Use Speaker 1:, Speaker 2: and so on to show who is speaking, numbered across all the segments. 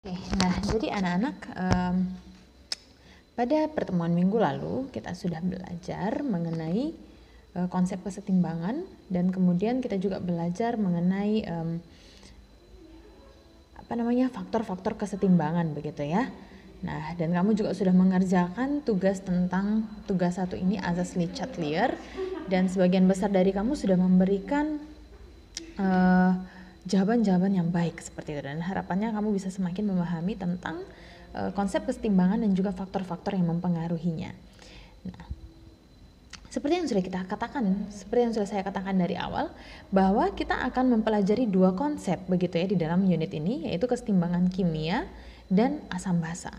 Speaker 1: Oke, nah jadi anak-anak pada pertemuan minggu lalu kita sudah belajar mengenai konsep kesetimbangan dan kemudian kita juga belajar mengenai faktor-faktor kesetimbangan begitu ya. Nah, dan kamu juga sudah mengerjakan tugas satu ini azas Lee-Chatelier dan sebagian besar dari kamu sudah memberikan jawaban-jawaban yang baik seperti itu, dan harapannya kamu bisa semakin memahami tentang konsep kesetimbangan dan juga faktor-faktor yang mempengaruhinya. Nah, seperti yang sudah saya katakan dari awal, bahwa kita akan mempelajari dua konsep begitu ya di dalam unit ini, yaitu kesetimbangan kimia dan asam basa.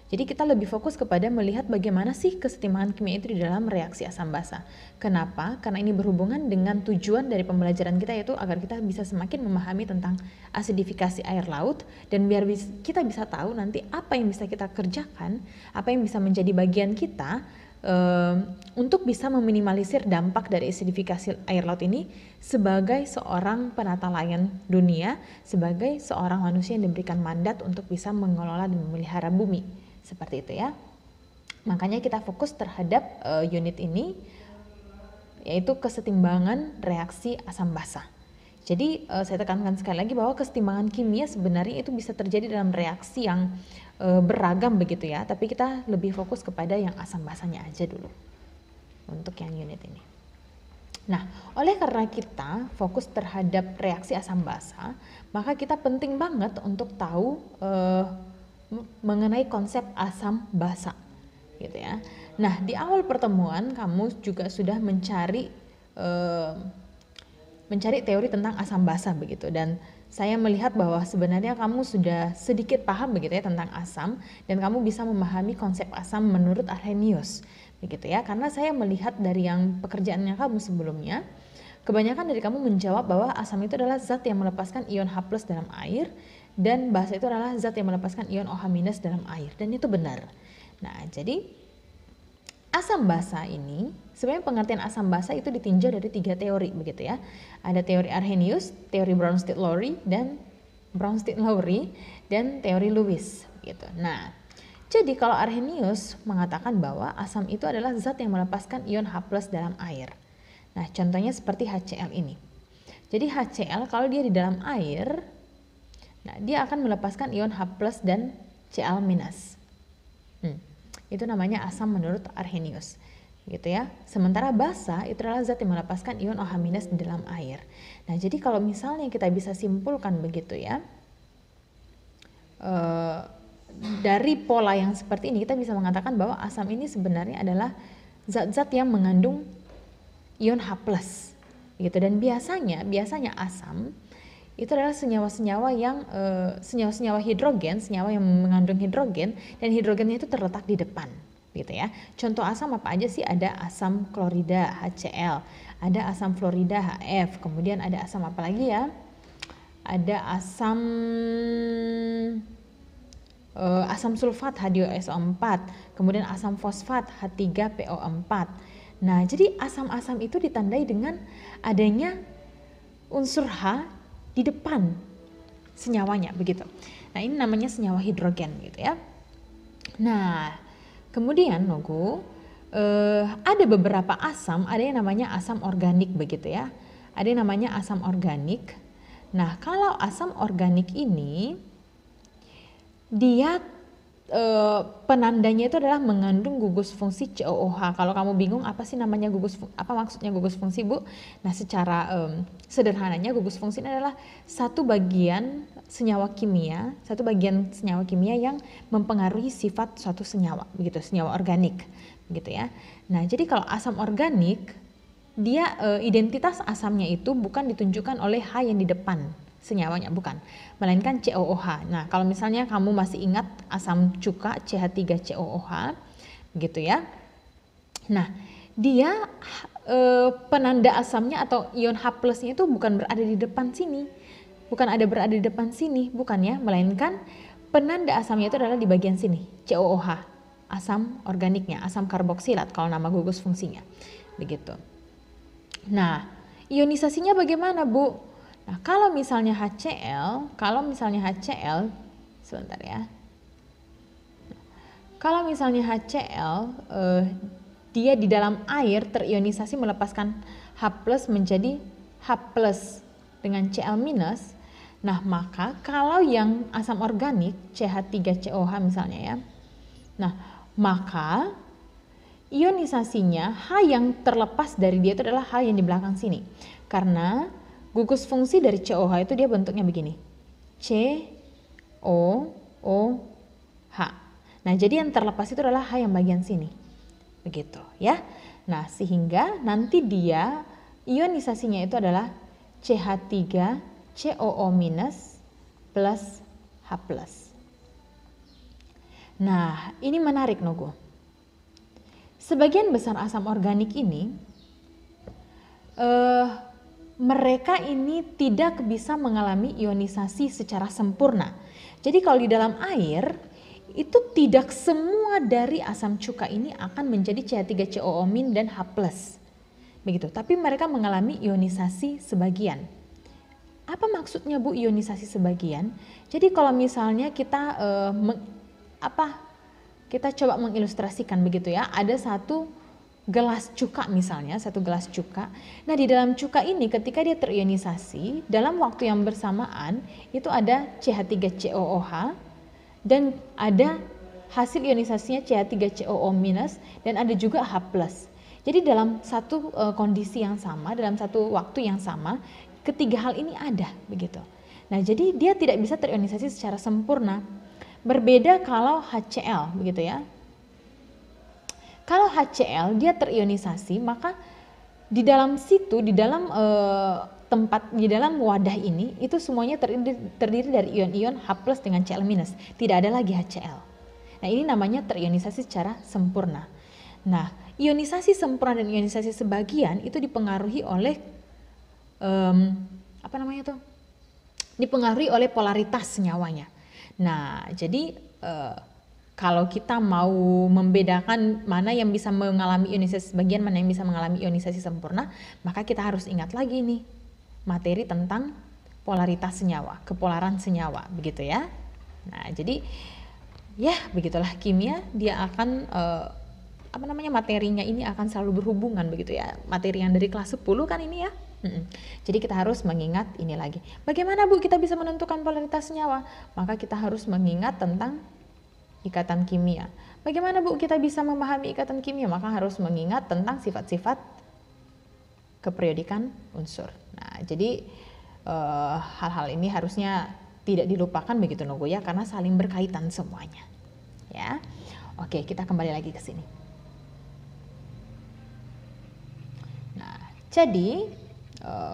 Speaker 1: Jadi kita lebih fokus kepada melihat bagaimana sih kesetimbangan kimia itu di dalam reaksi asam basa. Kenapa? Karena ini berhubungan dengan tujuan dari pembelajaran kita, yaitu agar kita bisa semakin memahami tentang asidifikasi air laut, dan biar kita bisa tahu nanti apa yang bisa kita kerjakan, apa yang bisa menjadi bagian kita untuk bisa meminimalisir dampak dari asidifikasi air laut ini sebagai seorang penata layan dunia, sebagai seorang manusia yang diberikan mandat untuk bisa mengelola dan memelihara bumi. Seperti itu ya. Makanya kita fokus terhadap unit ini, yaitu kesetimbangan reaksi asam basa. Jadi saya tekankan sekali lagi bahwa kesetimbangan kimia sebenarnya itu bisa terjadi dalam reaksi yang beragam begitu ya, tapi kita lebih fokus kepada yang asam basanya aja dulu untuk yang unit ini. Nah, oleh karena kita fokus terhadap reaksi asam basa, maka kita penting banget untuk tahu mengenai konsep asam basa gitu ya. Nah, di awal pertemuan kamu juga sudah mencari teori tentang asam basa begitu, dan saya melihat bahwa sebenarnya kamu sudah sedikit paham begitu ya tentang asam, dan kamu bisa memahami konsep asam menurut Arrhenius begitu ya, karena saya melihat dari yang pekerjaannya kamu sebelumnya, kebanyakan dari kamu menjawab bahwa asam itu adalah zat yang melepaskan ion H+ dalam air, dan basa itu adalah zat yang melepaskan ion OH- dalam air, dan itu benar. Nah, jadi asam basa ini, sebenarnya pengertian asam basa itu ditinjau dari 3 teori begitu ya. Ada teori Arrhenius, teori Bronsted-Lowry, dan teori Lewis gitu. Nah, jadi kalau Arrhenius mengatakan bahwa asam itu adalah zat yang melepaskan ion H+ dalam air. Nah, contohnya seperti HCl ini. Jadi HCl kalau dia di dalam air, nah, dia akan melepaskan ion H+ dan Cl-. Itu namanya asam menurut Arrhenius gitu ya. Sementara basa itu adalah zat yang melepaskan ion OH- di dalam air. Nah, jadi kalau misalnya kita bisa simpulkan begitu ya, dari pola yang seperti ini kita bisa mengatakan bahwa asam ini sebenarnya adalah zat-zat yang mengandung ion H+ gitu, dan biasanya asam itu adalah senyawa-senyawa hidrogen, senyawa yang mengandung hidrogen, dan hidrogennya itu terletak di depan gitu ya. Contoh asam apa aja sih? Ada asam klorida HCl, ada asam fluorida HF, kemudian ada asam apa lagi ya? Ada asam sulfat H2SO4, kemudian asam fosfat H3PO4. Nah, jadi asam-asam itu ditandai dengan adanya unsur H di depan senyawanya begitu. Nah, ini namanya senyawa hidrogen gitu ya. Nah, kemudian ada beberapa asam, ada yang namanya asam organik begitu ya. Ada yang namanya asam organik. Nah, kalau asam organik ini dia penandanya itu adalah mengandung gugus fungsi COOH. Kalau kamu bingung apa sih namanya apa maksudnya gugus fungsi, Bu? Nah, secara sederhananya gugus fungsi ini adalah satu bagian senyawa kimia yang mempengaruhi sifat suatu senyawa, begitu, senyawa organik, begitu ya. Nah, jadi kalau asam organik, dia identitas asamnya itu bukan ditunjukkan oleh H yang di depan senyawanya, bukan, melainkan COOH. Nah, kalau misalnya kamu masih ingat asam cuka CH3COOH gitu ya. Nah, dia penanda asamnya atau ion H+-nya itu bukan berada di depan sini. Bukan ya, melainkan penanda asamnya itu adalah di bagian sini, COOH, asam organiknya, asam karboksilat kalau nama gugus fungsinya. Begitu. Nah, ionisasinya bagaimana, Bu? Nah, kalau misalnya HCl Sebentar ya. Kalau misalnya HCl, dia di dalam air terionisasi melepaskan H+ menjadi H+ dengan Cl-. Nah, maka kalau yang asam organik CH3COH misalnya ya. Nah, maka ionisasinya H yang terlepas dari dia itu adalah H yang di belakang sini. Karena gugus fungsi dari COH itu dia bentuknya begini. COOH. Nah, jadi yang terlepas itu adalah H yang bagian sini. Begitu ya. Nah, sehingga nanti dia ionisasinya itu adalah CH3COO- plus H+. Nah, ini menarik Nogo. Sebagian besar asam organik ini mereka ini tidak bisa mengalami ionisasi secara sempurna. Jadi kalau di dalam air itu tidak semua dari asam cuka ini akan menjadi CH3COO- dan H+. Begitu. Tapi mereka mengalami ionisasi sebagian. Apa maksudnya Bu ionisasi sebagian? Jadi kalau misalnya kita kita coba mengilustrasikan begitu ya. Ada satu gelas cuka misalnya, satu gelas cuka. Nah, di dalam cuka ini ketika dia terionisasi, dalam waktu yang bersamaan itu ada CH3COOH dan ada hasil ionisasinya CH3COO- dan ada juga H+. Jadi dalam satu kondisi yang sama, dalam satu waktu yang sama, ketiga hal ini ada begitu. Nah, jadi dia tidak bisa terionisasi secara sempurna. Berbeda kalau HCl begitu ya. Kalau HCl dia terionisasi, maka di dalam situ, di dalam tempat, di dalam wadah ini itu semuanya terdiri dari ion-ion H+ dengan Cl-. Tidak ada lagi HCl. Nah, ini namanya terionisasi secara sempurna. Nah, ionisasi sempurna dan ionisasi sebagian itu dipengaruhi oleh dipengaruhi oleh polaritas senyawanya. Nah, jadi kalau kita mau membedakan mana yang bisa mengalami ionisasi sebagian, mana yang bisa mengalami ionisasi sempurna, maka kita harus ingat lagi nih materi tentang polaritas senyawa, kepolaran senyawa, begitu ya. Nah, jadi ya begitulah kimia, dia akan materinya ini akan selalu berhubungan begitu ya. Materi yang dari kelas 10 kan ini ya. Jadi kita harus mengingat ini lagi. Bagaimana Bu kita bisa menentukan polaritas senyawa? Maka kita harus mengingat tentang ikatan kimia. Bagaimana Bu kita bisa memahami ikatan kimia? Maka harus mengingat tentang sifat-sifat keperiodikan unsur. Nah, jadi hal-hal ini harusnya tidak dilupakan begitu Nogo ya, karena saling berkaitan semuanya. Ya. Oke, kita kembali lagi ke sini. Nah, jadi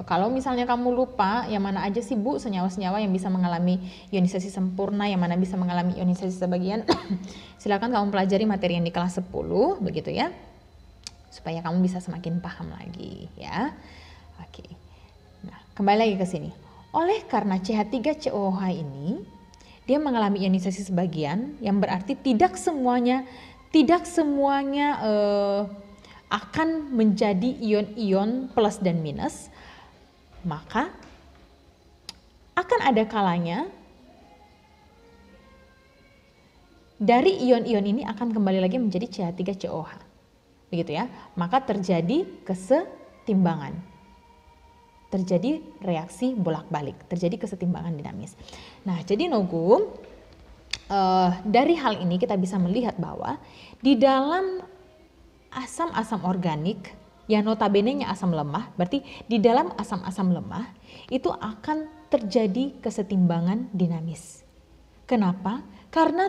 Speaker 1: kalau misalnya kamu lupa yang mana aja sih Bu senyawa-senyawa yang bisa mengalami ionisasi sempurna, yang mana bisa mengalami ionisasi sebagian, silakan kamu pelajari materi yang di kelas 10 begitu ya, supaya kamu bisa semakin paham lagi ya. Oke. Nah, kembali lagi ke sini. Oleh karena CH3COOH ini dia mengalami ionisasi sebagian, yang berarti tidak semuanya akan menjadi ion-ion plus dan minus, maka akan ada kalanya dari ion-ion ini akan kembali lagi menjadi CH3COOH. Begitu ya. Maka terjadi kesetimbangan. Terjadi reaksi bolak-balik, terjadi kesetimbangan dinamis. Nah, jadi Nogu, dari hal ini kita bisa melihat bahwa di dalam asam-asam organik yang notabene-nya asam lemah, berarti di dalam asam-asam lemah itu akan terjadi kesetimbangan dinamis. Kenapa? Karena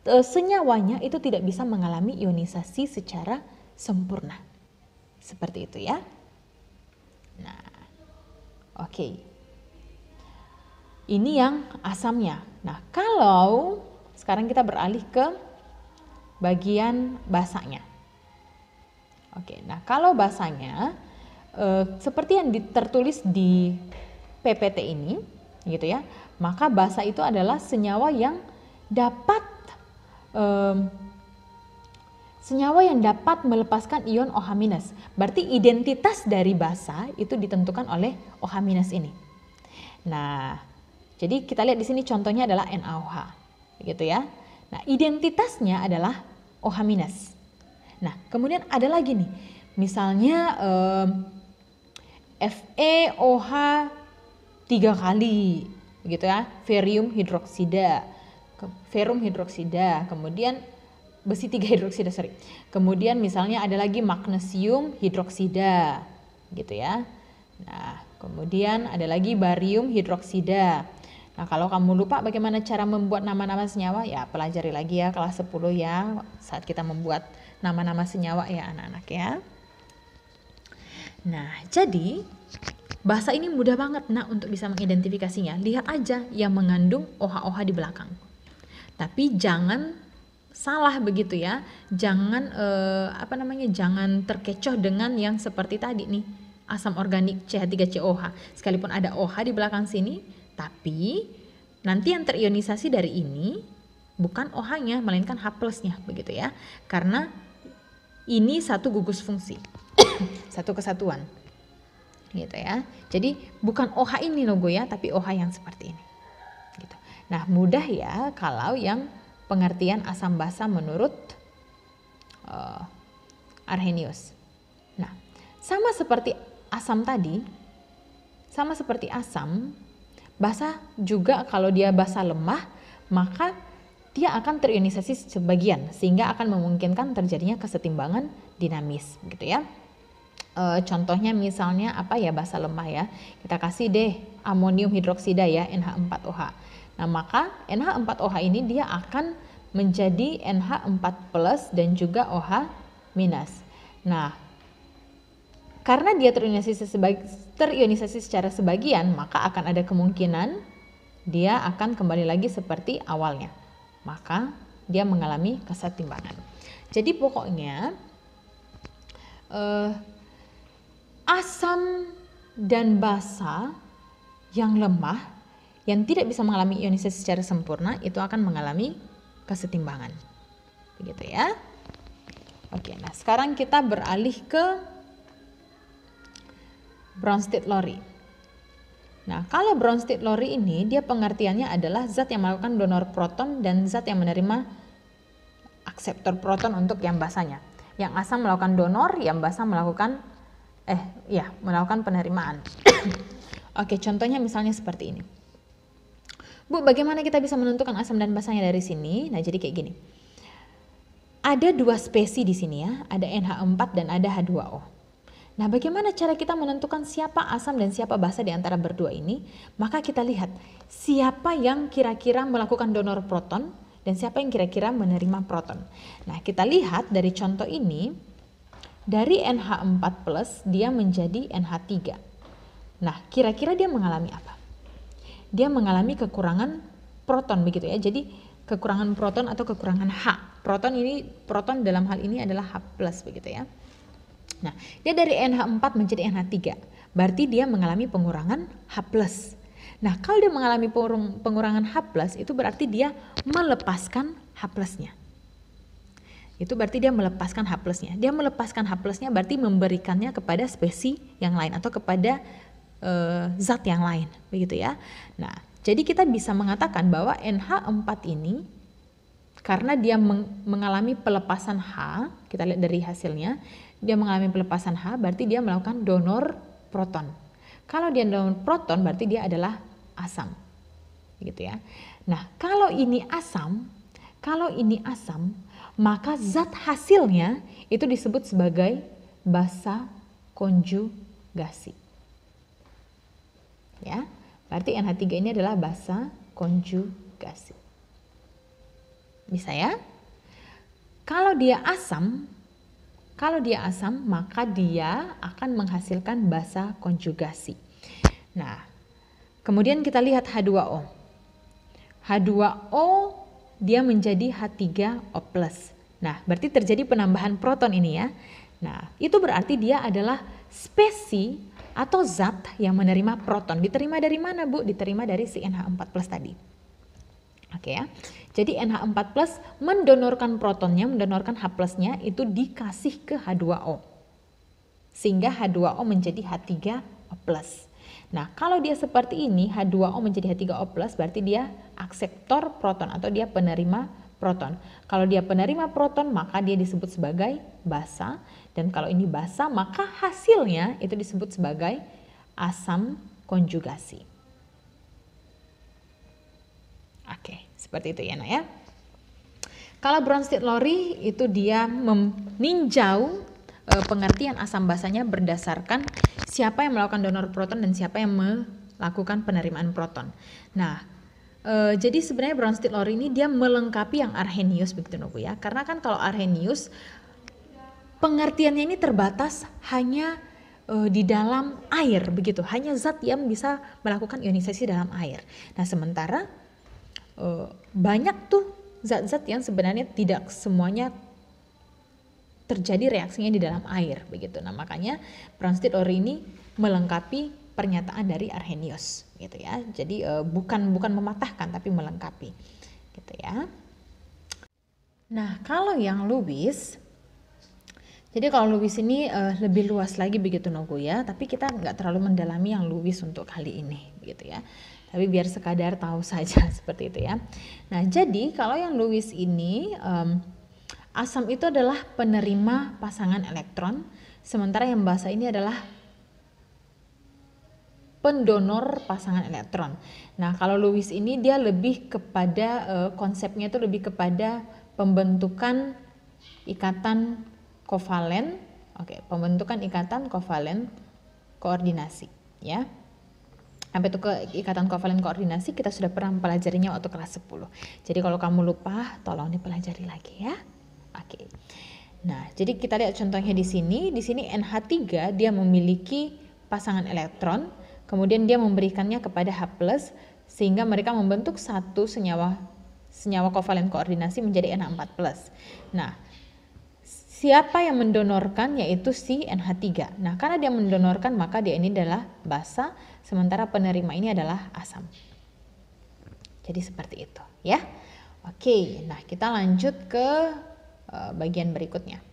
Speaker 1: senyawanya itu tidak bisa mengalami ionisasi secara sempurna. Seperti itu ya. Nah, oke. Ini yang asamnya. Nah, kalau sekarang kita beralih ke bagian basanya. Oke, nah kalau basanya seperti yang tertulis di PPT ini, gitu ya, maka basa itu adalah senyawa yang dapat melepaskan ion OH-. Berarti identitas dari basa itu ditentukan oleh OH- ini. Nah, jadi kita lihat di sini contohnya adalah NaOH. begitu ya. Nah, identitasnya adalah OH-. Nah, kemudian ada lagi nih, misalnya FeOH 3 kali, begitu ya, ferum hidroksida, kemudian besi 3 hidroksida, kemudian misalnya ada lagi magnesium hidroksida, gitu ya. Nah, kemudian ada lagi barium hidroksida. Nah, kalau kamu lupa bagaimana cara membuat nama-nama senyawa, ya pelajari lagi ya kelas 10 ya, saat kita membuat nama-nama senyawa ya anak-anak ya. Nah, jadi bahasa ini mudah banget untuk bisa mengidentifikasinya. Lihat aja yang mengandung OH-OH di belakang. Tapi jangan salah begitu ya. Jangan jangan terkecoh dengan yang seperti tadi nih, asam organik CH3COH. Sekalipun ada OH di belakang sini, tapi nanti yang terionisasi dari ini bukan OH-nya, melainkan H+-nya begitu ya. Karena ini satu gugus fungsi. Satu kesatuan. Gitu ya. Jadi bukan OH ini logo ya, tapi OH yang seperti ini. Gitu. Nah, mudah ya kalau yang pengertian asam basa menurut Arrhenius. Nah, sama seperti asam tadi, sama seperti asam, basa juga kalau dia basa lemah, maka dia akan terionisasi sebagian sehingga akan memungkinkan terjadinya kesetimbangan dinamis, gitu ya. Contohnya misalnya apa ya basa lemah ya, kita kasih deh amonium hidroksida ya, NH4OH. Nah, maka NH4OH ini dia akan menjadi NH4+ dan juga OH-. Nah, karena dia terionisasi secara sebagian, maka akan ada kemungkinan dia akan kembali lagi seperti awalnya. Maka dia mengalami kesetimbangan. Jadi pokoknya asam dan basa yang lemah, yang tidak bisa mengalami ionisasi secara sempurna, itu akan mengalami kesetimbangan. Begitu ya. Oke, nah sekarang kita beralih ke Bronsted-Lowry. Nah, kalau Bronsted-Lowry ini dia pengertiannya adalah zat yang melakukan donor proton dan zat yang menerima akseptor proton untuk yang basanya. Yang asam melakukan donor, yang basa melakukan penerimaan. Oke, contohnya misalnya seperti ini. Bu, bagaimana kita bisa menentukan asam dan basanya dari sini? Nah, jadi kayak gini. Ada 2 spesies di sini ya, ada NH4 dan ada H2O. Nah, bagaimana cara kita menentukan siapa asam dan siapa basa di antara berdua ini? Maka kita lihat siapa yang kira-kira melakukan donor proton dan siapa yang kira-kira menerima proton. Nah, kita lihat dari contoh ini, dari NH4+ dia menjadi NH3. Nah, kira-kira dia mengalami apa? Dia mengalami kekurangan proton begitu ya. Jadi kekurangan proton atau kekurangan H. Proton dalam hal ini adalah H+ begitu ya. Nah, dia dari NH4 menjadi NH3. Berarti dia mengalami pengurangan H+. Nah, kalau dia mengalami pengurangan H+, itu berarti dia melepaskan H+-nya. Itu berarti dia melepaskan H+-nya. Dia melepaskan H+-nya berarti memberikannya kepada spesies yang lain atau kepada zat yang lain, begitu ya. Nah, jadi kita bisa mengatakan bahwa NH4 ini karena dia mengalami pelepasan H, kita lihat dari hasilnya, dia mengalami pelepasan H, berarti dia melakukan donor proton. Kalau dia donor proton, berarti dia adalah asam, gitu ya. Nah, kalau ini asam, maka zat hasilnya itu disebut sebagai basa konjugasi. Ya, berarti NH3 ini adalah basa konjugasi. Bisa ya? Kalau dia asam, maka dia akan menghasilkan basa konjugasi. Nah, kemudian kita lihat H2O. H2O dia menjadi H3O+. Nah, berarti terjadi penambahan proton ini ya. Nah, itu berarti dia adalah spesies atau zat yang menerima proton. Diterima dari mana, Bu? Diterima dari si NH4+ tadi. Oke ya. Jadi NH4+ mendonorkan protonnya, mendonorkan H+-nya itu dikasih ke H2O. Sehingga H2O menjadi H3O+. Nah, kalau dia seperti ini, H2O menjadi H3O+, berarti dia akseptor proton atau dia penerima proton. Kalau dia penerima proton maka dia disebut sebagai basa, dan kalau ini basa maka hasilnya itu disebut sebagai asam konjugasi. Oke, seperti itu ya nak ya. Kalau Bronsted-Lowry itu dia meninjau pengertian asam basanya berdasarkan siapa yang melakukan donor proton dan siapa yang melakukan penerimaan proton. Nah, jadi sebenarnya Bronsted-Lowry ini dia melengkapi yang Arrhenius begitu Bu ya. Karena kan kalau Arrhenius pengertiannya ini terbatas hanya di dalam air begitu, hanya zat yang bisa melakukan ionisasi dalam air. Nah, sementara banyak tuh zat-zat yang sebenarnya tidak semuanya terjadi reaksinya di dalam air begitu. Nah, makanya Bronsted-Lowry ini melengkapi pernyataan dari Arrhenius gitu ya. Jadi bukan mematahkan tapi melengkapi gitu ya. Nah, kalau yang Lewis, jadi kalau Lewis ini lebih luas lagi begitu Nogo ya, tapi kita nggak terlalu mendalami yang Lewis untuk kali ini begitu ya. Tapi biar sekadar tahu saja seperti itu ya. Nah, jadi kalau yang Lewis ini asam itu adalah penerima pasangan elektron, sementara yang basa ini adalah pendonor pasangan elektron. Nah, kalau Lewis ini dia lebih kepada konsepnya itu lebih kepada pembentukan ikatan kovalen. Oke, pembentukan ikatan kovalen koordinasi ya. Sampai itu ke ikatan kovalen koordinasi kita sudah pernah mempelajarinya waktu kelas 10. Jadi kalau kamu lupa tolong dipelajari lagi ya. Oke. Nah, jadi kita lihat contohnya di sini. Di sini NH3 dia memiliki pasangan elektron, kemudian dia memberikannya kepada H+ sehingga mereka membentuk satu senyawa kovalen koordinasi menjadi NH4+. Nah, siapa yang mendonorkan yaitu si NH3. Nah, karena dia mendonorkan maka dia ini adalah basa, sementara penerima ini adalah asam. Jadi seperti itu ya. Oke, nah kita lanjut ke bagian berikutnya.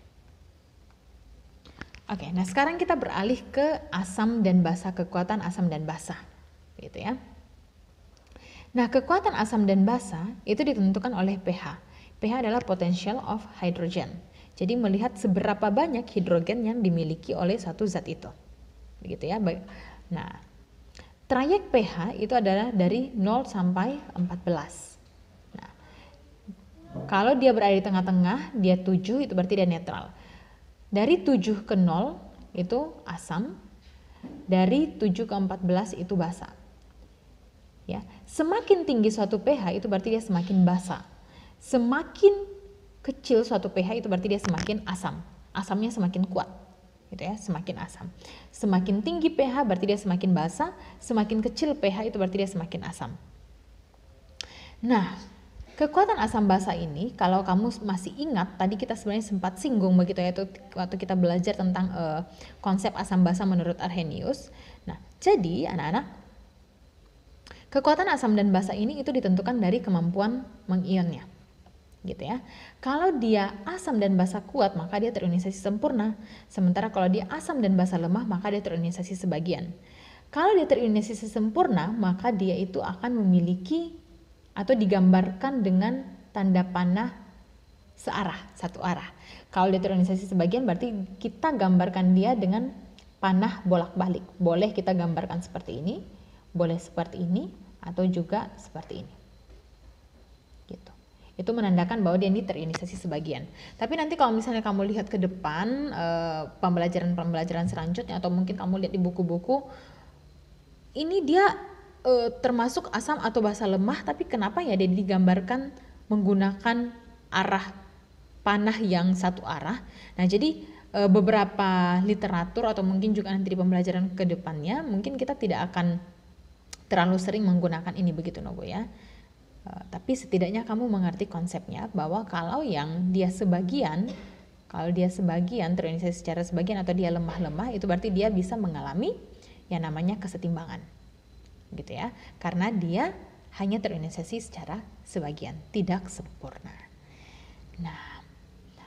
Speaker 1: Oke, nah sekarang kita beralih ke asam dan basa, kekuatan asam dan basa. Gitu ya. Nah, kekuatan asam dan basa itu ditentukan oleh pH. pH adalah potential of hydrogen. Jadi melihat seberapa banyak hidrogen yang dimiliki oleh satu zat itu. Begitu ya. Nah, trayek pH itu adalah dari 0 sampai 14. Nah, kalau dia berada di tengah-tengah, dia 7 itu berarti dia netral. Dari 7 ke 0 itu asam, dari 7 ke 14 itu basa. Ya, semakin tinggi suatu pH itu berarti dia semakin basa. Semakin kecil suatu pH itu berarti dia semakin asam. Asamnya semakin kuat. Gitu ya, semakin asam. Semakin tinggi pH berarti dia semakin basa, semakin kecil pH itu berarti dia semakin asam. Nah, kekuatan asam basa ini kalau kamu masih ingat tadi kita sebenarnya sempat singgung begitu ya, itu waktu kita belajar tentang konsep asam basa menurut Arrhenius. Nah, jadi anak-anak, kekuatan asam dan basa ini itu ditentukan dari kemampuan mengionnya. Gitu ya. Kalau dia asam dan basa kuat maka dia terionisasi sempurna, sementara kalau dia asam dan basa lemah maka dia terionisasi sebagian. Kalau dia terionisasi sempurna maka dia itu akan memiliki atau digambarkan dengan tanda panah searah, satu arah. Kalau dia terionisasi sebagian berarti kita gambarkan dia dengan panah bolak-balik. Boleh kita gambarkan seperti ini, boleh seperti ini, atau juga seperti ini. Gitu. Itu menandakan bahwa dia ini terionisasi sebagian. Tapi nanti kalau misalnya kamu lihat ke depan pembelajaran selanjutnya atau mungkin kamu lihat di buku-buku, ini dia termasuk asam atau basa lemah, tapi kenapa ya dia digambarkan menggunakan arah panah yang satu arah. Nah, jadi beberapa literatur atau mungkin juga nanti di pembelajaran ke depannya mungkin kita tidak akan terlalu sering menggunakan ini begitu Nogo ya. Tapi setidaknya kamu mengerti konsepnya bahwa kalau yang dia sebagian, kalau dia sebagian terionisasi secara sebagian atau dia lemah-lemah itu berarti dia bisa mengalami yang namanya kesetimbangan. Gitu ya. Karena dia hanya terionisasi secara sebagian, tidak sempurna. Nah,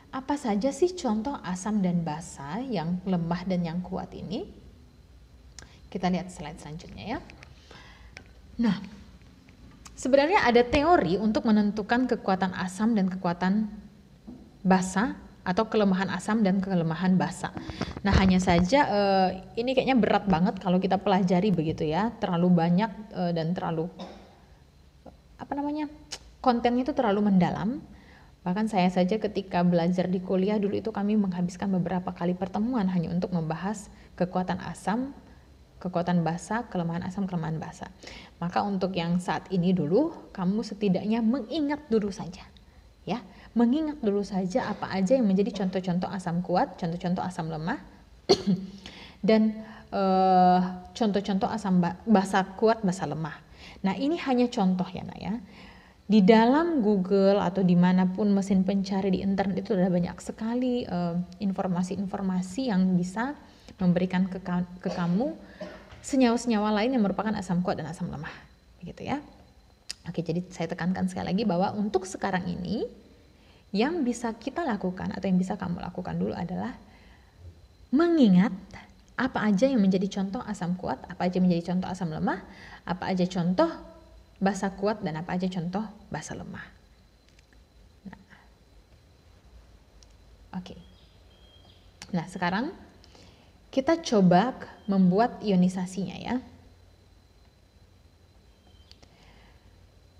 Speaker 1: apa saja sih contoh asam dan basa yang lemah dan yang kuat ini? Kita lihat slide selanjutnya ya. Nah, Sebenarnya ada teori untuk menentukan kekuatan asam dan kekuatan basa atau kelemahan asam dan kelemahan basa. Nah, hanya saja ini kayaknya berat banget kalau kita pelajari begitu ya, terlalu banyak dan terlalu kontennya itu terlalu mendalam. Bahkan saya saja ketika belajar di kuliah dulu itu kami menghabiskan beberapa kali pertemuan hanya untuk membahas kekuatan asam, kekuatan basa, kelemahan asam, kelemahan basa. Maka untuk yang saat ini dulu, kamu setidaknya mengingat dulu saja. Ya, mengingat dulu saja apa aja yang menjadi contoh-contoh asam kuat, contoh-contoh asam lemah, dan contoh-contoh asam basa kuat, basa lemah. Nah, ini hanya contoh ya, Nak ya. Di dalam Google atau dimanapun mesin pencari di internet itu ada banyak sekali informasi-informasi yang bisa memberikan ke kamu senyawa-senyawa lain yang merupakan asam kuat dan asam lemah, begitu ya. Oke, jadi saya tekankan sekali lagi bahwa untuk sekarang ini yang bisa kita lakukan atau yang bisa kamu lakukan dulu adalah mengingat apa aja yang menjadi contoh asam kuat, apa aja yang menjadi contoh asam lemah, apa aja contoh basa kuat, dan apa aja contoh basa lemah. Nah, oke. Nah, sekarang kita coba membuat ionisasinya ya.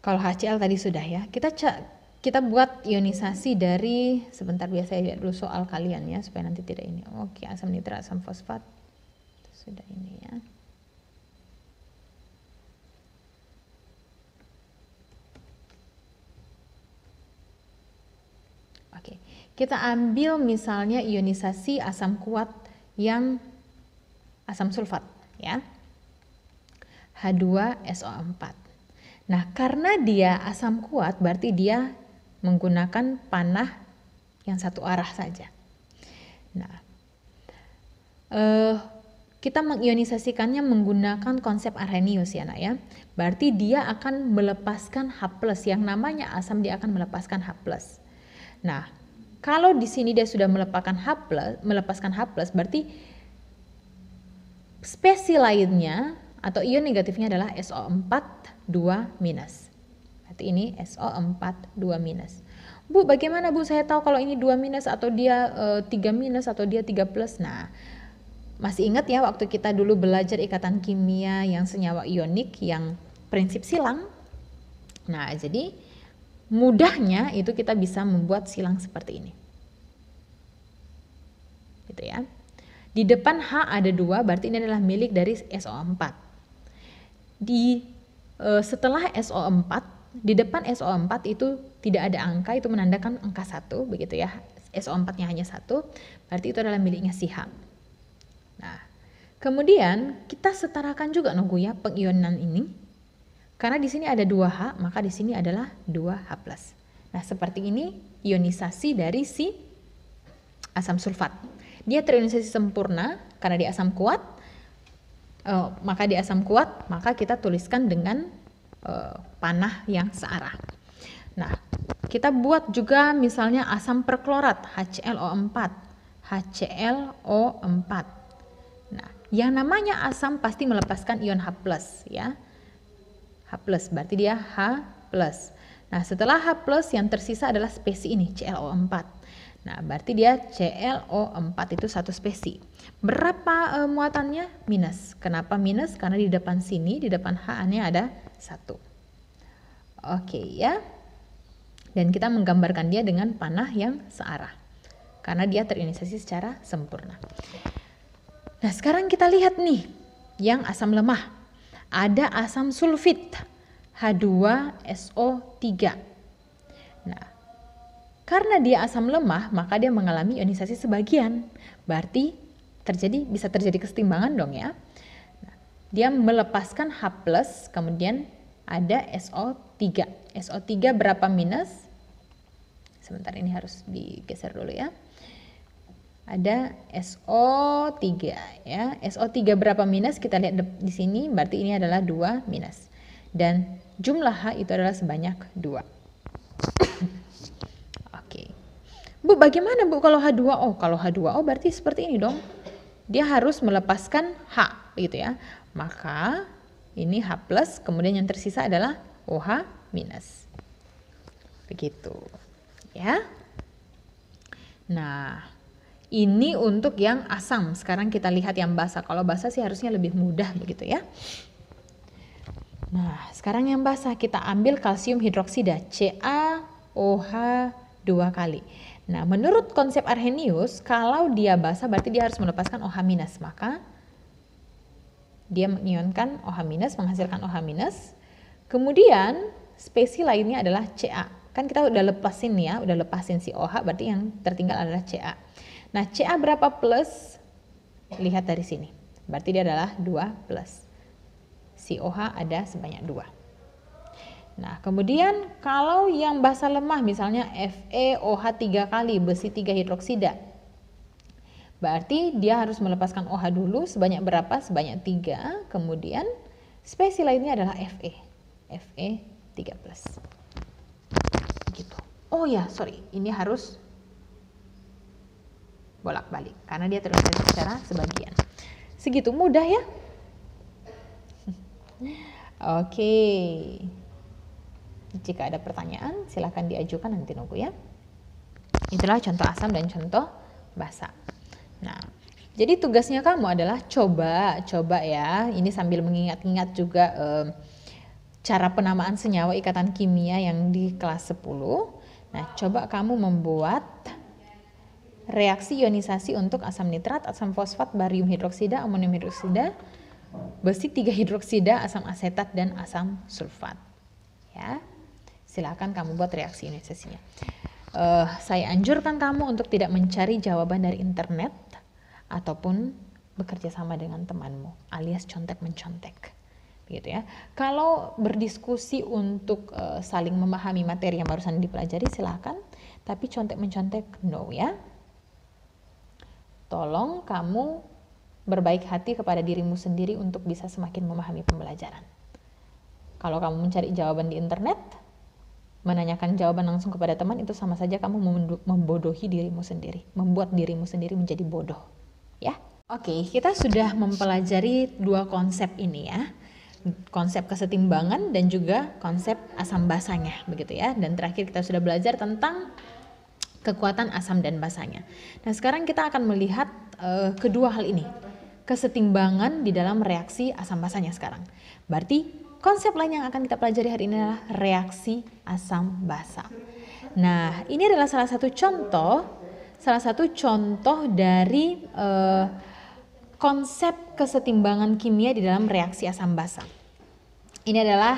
Speaker 1: Kalau HCl tadi sudah ya, kita buat ionisasi dari, sebentar biar saya lihat dulu soal kalian ya, supaya nanti tidak ini. Oke, asam nitrat, asam fosfat, sudah ini ya. Oke, kita ambil misalnya ionisasi asam kuat yang asam sulfat ya, H2SO4. Nah, karena dia asam kuat berarti dia menggunakan panah yang satu arah saja. Nah, kita mengionisasikannya menggunakan konsep Arrhenius ya, Nak ya. Berarti dia akan melepaskan H+, yang namanya asam dia akan melepaskan H+. Nah, kalau di sini dia sudah melepaskan H+, berarti spesi lainnya atau ion negatifnya adalah SO4 2-. Berarti ini SO4 2-. Bu, bagaimana Bu saya tahu kalau ini 2- atau dia 3- atau dia 3+? Nah, masih ingat ya waktu kita dulu belajar ikatan kimia yang senyawa ionik yang prinsip silang? Nah, jadi mudahnya itu kita bisa membuat silang seperti ini. Gitu ya. Di depan H ada 2, berarti ini adalah milik dari SO4. Setelah SO4, di depan SO4 itu tidak ada angka, itu menandakan angka 1, begitu ya. SO4-nya hanya 1, berarti itu adalah miliknya si H. Nah, kemudian kita setarakan juga nunggu ya pengionan ini. Karena di sini ada 2H, maka di sini adalah 2H+. Nah, seperti ini ionisasi dari si asam sulfat. Dia terionisasi sempurna karena dia asam kuat. Maka di asam kuat, maka kita tuliskan dengan panah yang searah. Nah, kita buat juga misalnya asam perklorat HClO4. HClO4. Nah, yang namanya asam pasti melepaskan ion H+ ya. H+, berarti dia H+. Nah, setelah H+, yang tersisa adalah spesi ini, ClO4. Nah, berarti dia ClO4 itu satu spesi. Berapa muatannya? Minus. Kenapa minus? Karena di depan sini, di depan H-nya ada 1. Oke ya. Dan kita menggambarkan dia dengan panah yang searah. Karena dia terionisasi secara sempurna. Nah, sekarang kita lihat nih yang asam lemah. Ada asam sulfit H2SO3. Nah, karena dia asam lemah, maka dia mengalami ionisasi sebagian. Berarti bisa terjadi kesetimbangan dong ya. Nah, dia melepaskan H+, kemudian ada SO3. SO3 berapa minus? Sebentar, ini harus digeser dulu ya. Ada SO3 ya. SO3 berapa minus? Kita lihat di sini, berarti ini adalah 2-. Dan jumlah H itu adalah sebanyak 2. Bu, bagaimana Bu kalau H2O? Kalau H2O berarti seperti ini dong. Dia harus melepaskan H, gitu ya. Maka ini H+, kemudian yang tersisa adalah OH minus. Begitu. Ya. Nah, ini untuk yang asam. Sekarang kita lihat yang basa. Kalau basa sih harusnya lebih mudah begitu ya. Nah, sekarang yang basa kita ambil kalsium hidroksida CaOH 2 kali. Nah, menurut konsep Arrhenius, kalau dia basa berarti dia harus melepaskan OH minus. Maka dia mengionkan OH minus, menghasilkan OH minus. Kemudian spesies lainnya adalah Ca. Kan kita udah lepasin ya, udah lepasin si OH, berarti yang tertinggal adalah Ca. Nah, Ca berapa plus? Lihat dari sini. Berarti dia adalah 2 plus. Si OH ada sebanyak 2. Nah, kemudian kalau yang basa lemah misalnya FeOH 3 kali, besi 3 hidroksida. Berarti dia harus melepaskan OH dulu sebanyak berapa? Sebanyak 3. Kemudian spesies lainnya adalah Fe. Fe 3 plus. Gitu. Oh ya, sorry, ini harus bolak-balik karena dia terlihat secara sebagian. Segitu mudah ya. Oke. Jika ada pertanyaan silahkan diajukan, nanti nunggu ya. Itulah contoh asam dan contoh basa. Nah, jadi tugasnya kamu adalah coba ya. Ini sambil mengingat-ingat juga cara penamaan senyawa ikatan kimia yang di kelas 10. Nah, coba kamu membuat reaksi ionisasi untuk asam nitrat, asam fosfat, barium hidroksida, amonium hidroksida, besi 3 hidroksida, asam asetat, dan asam sulfat. Ya, silakan kamu buat reaksi ionisasinya. Saya anjurkan kamu untuk tidak mencari jawaban dari internet ataupun bekerja sama dengan temanmu, alias contek-mencontek. Gitu ya. Kalau berdiskusi untuk saling memahami materi yang barusan dipelajari silahkan, tapi contek-mencontek no ya. Tolong kamu berbaik hati kepada dirimu sendiri untuk bisa semakin memahami pembelajaran. Kalau kamu mencari jawaban di internet, menanyakan jawaban langsung kepada teman, itu sama saja kamu membodohi dirimu sendiri, membuat dirimu sendiri menjadi bodoh. Ya. Oke, kita sudah mempelajari 2 konsep ini ya. Konsep kesetimbangan dan juga konsep asam basanya begitu ya. Dan terakhir kita sudah belajar tentang kekuatan asam dan basanya. Nah, sekarang kita akan melihat kedua hal ini. Kesetimbangan di dalam reaksi asam basanya sekarang. Berarti konsep lain yang akan kita pelajari hari ini adalah reaksi asam basa. Nah, ini adalah salah satu contoh dari konsep kesetimbangan kimia di dalam reaksi asam basa. Ini adalah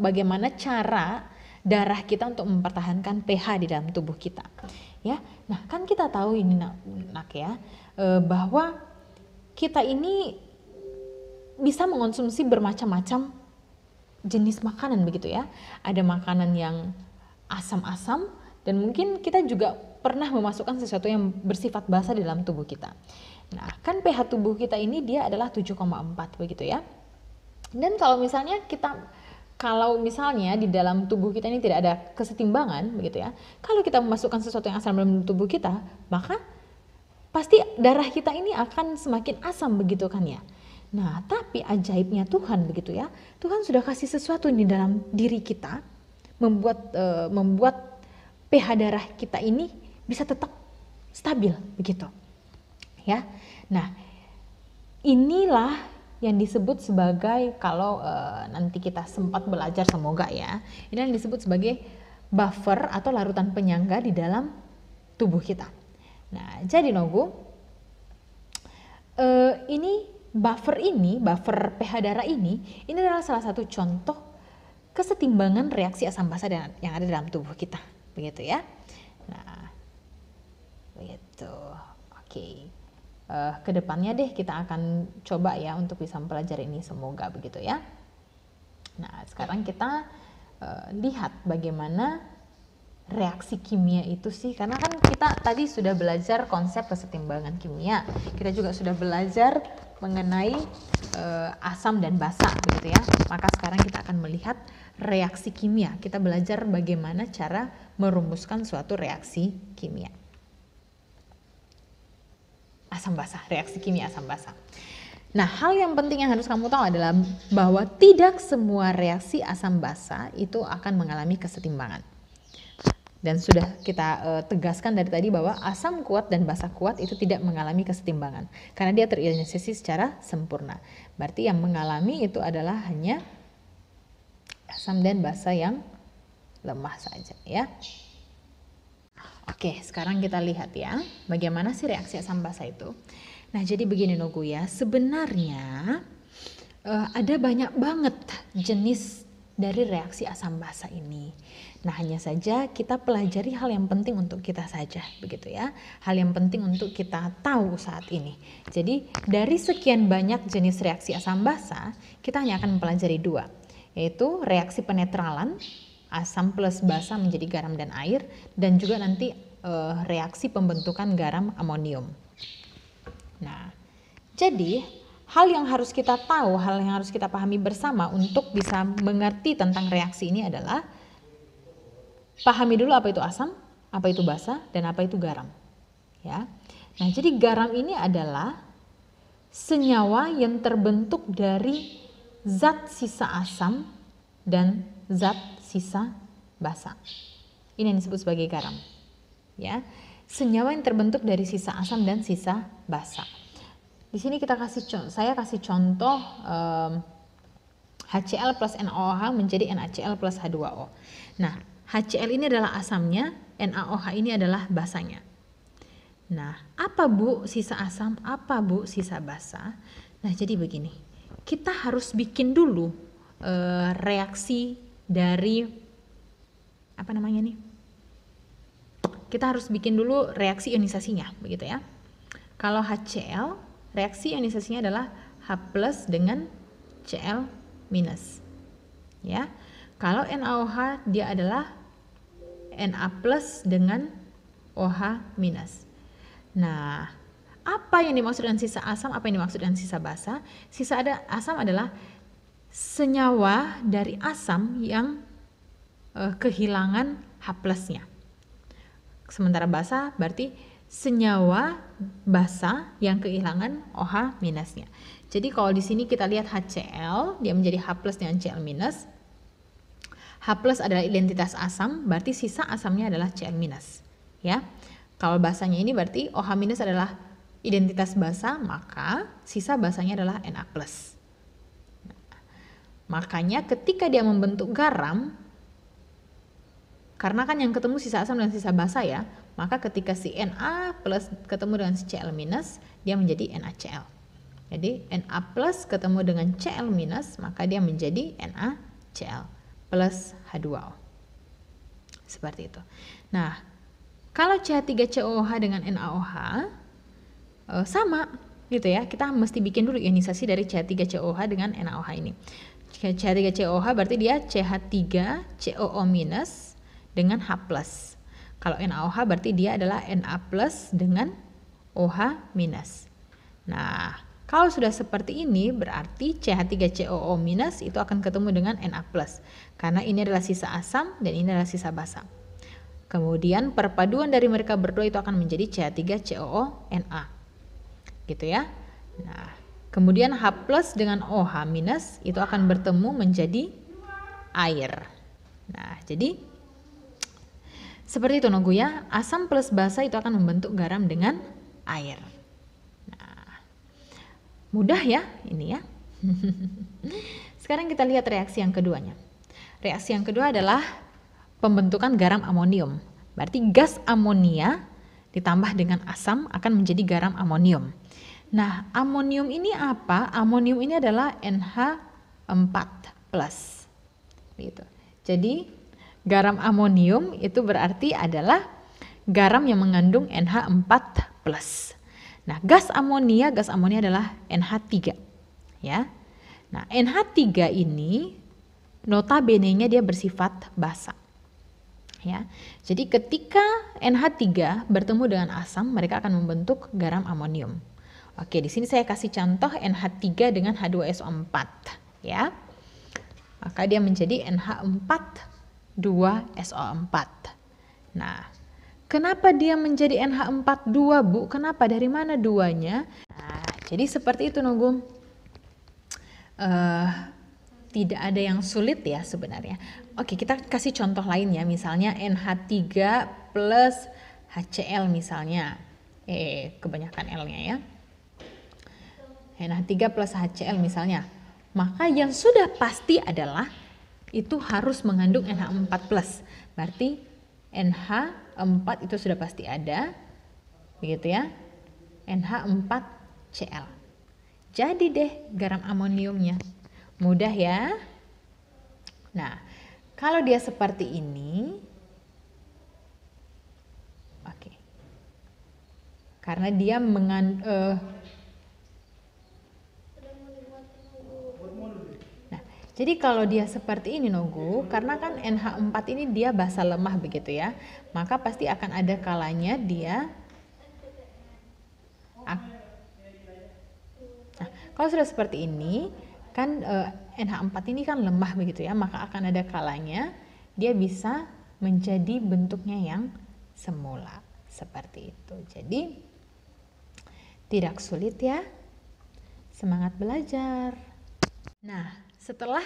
Speaker 1: bagaimana cara darah kita untuk mempertahankan pH di dalam tubuh kita. Ya, nah kan kita tahu ini nak ya, bahwa kita ini bisa mengonsumsi bermacam-macam jenis makanan begitu ya. Ada makanan yang asam-asam dan mungkin kita juga pernah memasukkan sesuatu yang bersifat basa di dalam tubuh kita. Nah, kan pH tubuh kita ini dia adalah 7,4 begitu ya. Dan kalau misalnya di dalam tubuh kita ini tidak ada kesetimbangan begitu ya. Kalau kita memasukkan sesuatu yang asam dalam tubuh kita, maka pasti darah kita ini akan semakin asam begitu kan ya. Nah, tapi ajaibnya Tuhan begitu ya. Tuhan sudah kasih sesuatu di dalam diri kita membuat pH darah kita ini bisa tetap stabil begitu. Ya. Nah, inilah yang disebut sebagai kalau nanti kita sempat belajar semoga ya. Ini yang disebut sebagai buffer atau larutan penyangga di dalam tubuh kita. Nah, jadi Nogu, buffer pH darah ini adalah salah satu contoh kesetimbangan reaksi asam basa yang ada dalam tubuh kita, begitu ya. Nah, begitu. Oke. Kedepannya deh kita akan coba ya untuk bisa mempelajari ini, semoga begitu ya. Nah, sekarang kita lihat bagaimana reaksi kimia itu sih, karena kan kita tadi sudah belajar konsep kesetimbangan kimia, kita juga sudah belajar mengenai asam dan basa begitu ya. Maka sekarang kita akan melihat reaksi kimia, kita belajar bagaimana cara merumuskan suatu reaksi kimia asam basa, reaksi kimia asam basa. Nah, hal yang penting yang harus kamu tahu adalah bahwa tidak semua reaksi asam basa itu akan mengalami kesetimbangan. Dan sudah kita tegaskan dari tadi bahwa asam kuat dan basa kuat itu tidak mengalami kesetimbangan karena dia terionisasi secara sempurna. Berarti yang mengalami itu adalah hanya asam dan basa yang lemah saja ya. Oke, sekarang kita lihat ya, bagaimana sih reaksi asam basa itu. Nah, jadi begini Nogu ya, sebenarnya ada banyak banget jenis dari reaksi asam basa ini. Nah, hanya saja kita pelajari hal yang penting untuk kita saja, begitu ya. Hal yang penting untuk kita tahu saat ini. Jadi, dari sekian banyak jenis reaksi asam basa, kita hanya akan mempelajari 2, yaitu reaksi penetralan, asam plus basa menjadi garam dan air, dan juga nanti reaksi pembentukan garam amonium. Nah, jadi hal yang harus kita tahu, hal yang harus kita pahami bersama untuk bisa mengerti tentang reaksi ini adalah pahami dulu apa itu asam, apa itu basa, dan apa itu garam. Ya. Nah, jadi garam ini adalah senyawa yang terbentuk dari zat sisa asam dan zat sisa basa. Ini yang disebut sebagai garam. Ya. Senyawa yang terbentuk dari sisa asam dan sisa basa. Di sini saya kasih contoh HCl plus NaOH menjadi NaCl plus H2O. Nah, HCl ini adalah asamnya, NaOH ini adalah basanya. Nah, apa Bu sisa asam, apa Bu sisa basa? Nah, jadi begini, kita harus bikin dulu reaksi dari apa namanya nih? Kita harus bikin dulu reaksi ionisasinya, begitu ya. Kalau HCl, reaksi ionisasinya adalah H+ dengan Cl-. Ya. Kalau NaOH dia adalah Na+ dengan OH-. Nah, apa yang dimaksud dengan sisa asam, apa yang dimaksud dengan sisa basa? Sisa asam adalah senyawa dari asam yang kehilangan H+-nya. Sementara basa berarti senyawa basa yang kehilangan OH-nya. Jadi kalau di sini kita lihat HCl, dia menjadi H+ dengan Cl-. H+ adalah identitas asam, berarti sisa asamnya adalah Cl-. Ya. Kalau basanya ini berarti OH- adalah identitas basa, maka sisa basanya adalah Na+. Makanya ketika dia membentuk garam, karena kan yang ketemu sisa asam dan sisa basa ya, maka ketika si Na+ ketemu dengan si Cl-, dia menjadi NaCl. Jadi Na+ ketemu dengan Cl-, maka dia menjadi NaCl plus H2O. Seperti itu. Nah, kalau CH3COOH dengan NaOH sama gitu ya, kita mesti bikin dulu ionisasi dari CH3COOH dengan NaOH ini. CH3COOH berarti dia CH3COO- dengan H+. Kalau NaOH berarti dia adalah Na+ dengan OH-. Nah, kalau sudah seperti ini berarti CH3COO- itu akan ketemu dengan Na+. Karena ini adalah sisa asam dan ini adalah sisa basa. Kemudian perpaduan dari mereka berdua itu akan menjadi CH3COO-Na. Gitu ya. Nah, kemudian H+ dengan OH- itu akan bertemu menjadi air. Nah, jadi seperti itu Nogu ya, asam plus basa itu akan membentuk garam dengan air. Nah, mudah ya ini ya. Sekarang kita lihat reaksi yang keduanya. Reaksi yang kedua adalah pembentukan garam amonium. Berarti gas amonia ditambah dengan asam akan menjadi garam amonium. Nah, amonium ini apa? Amonium ini adalah NH4+. Gitu. Jadi garam amonium itu berarti adalah garam yang mengandung NH4+. Nah, gas amonia adalah NH3. Ya. Nah, NH3 ini notabene-nya dia bersifat basa. Ya. Jadi ketika NH3 bertemu dengan asam, mereka akan membentuk garam amonium. Oke, di sini saya kasih contoh NH3 dengan H2SO4, ya. Maka dia menjadi NH4 2SO4. Nah, kenapa dia menjadi NH42, Bu? Kenapa? Dari mana duanya? Nah, jadi seperti itu, Nogum. eh, tidak ada yang sulit ya sebenarnya. Oke, kita kasih contoh lain ya, misalnya NH3 plus HCl misalnya. Kebanyakan L-nya ya. NH3 plus HCl misalnya. Maka yang sudah pasti adalah itu harus mengandung NH4+. Berarti NH4 itu sudah pasti ada. Begitu ya. NH4Cl. Jadi deh garam amoniumnya. Mudah ya. Nah, kalau dia seperti ini, oke. Karena dia Nah, jadi kalau dia seperti ini Nogu, karena kan NH4 ini dia basa lemah begitu ya, maka pasti akan ada kalanya dia. Nah, kalau sudah seperti ini, kan NH4 ini kan lemah begitu ya, maka akan ada kalanya dia bisa menjadi bentuknya yang semula seperti itu. Jadi tidak sulit ya, semangat belajar. Nah, setelah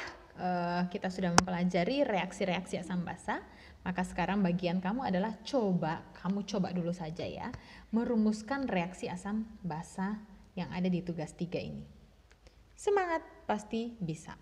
Speaker 1: kita sudah mempelajari reaksi-reaksi asam basa, maka sekarang bagian kamu adalah kamu coba dulu saja ya, merumuskan reaksi asam basa yang ada di tugas 3 ini. Semangat, pasti bisa.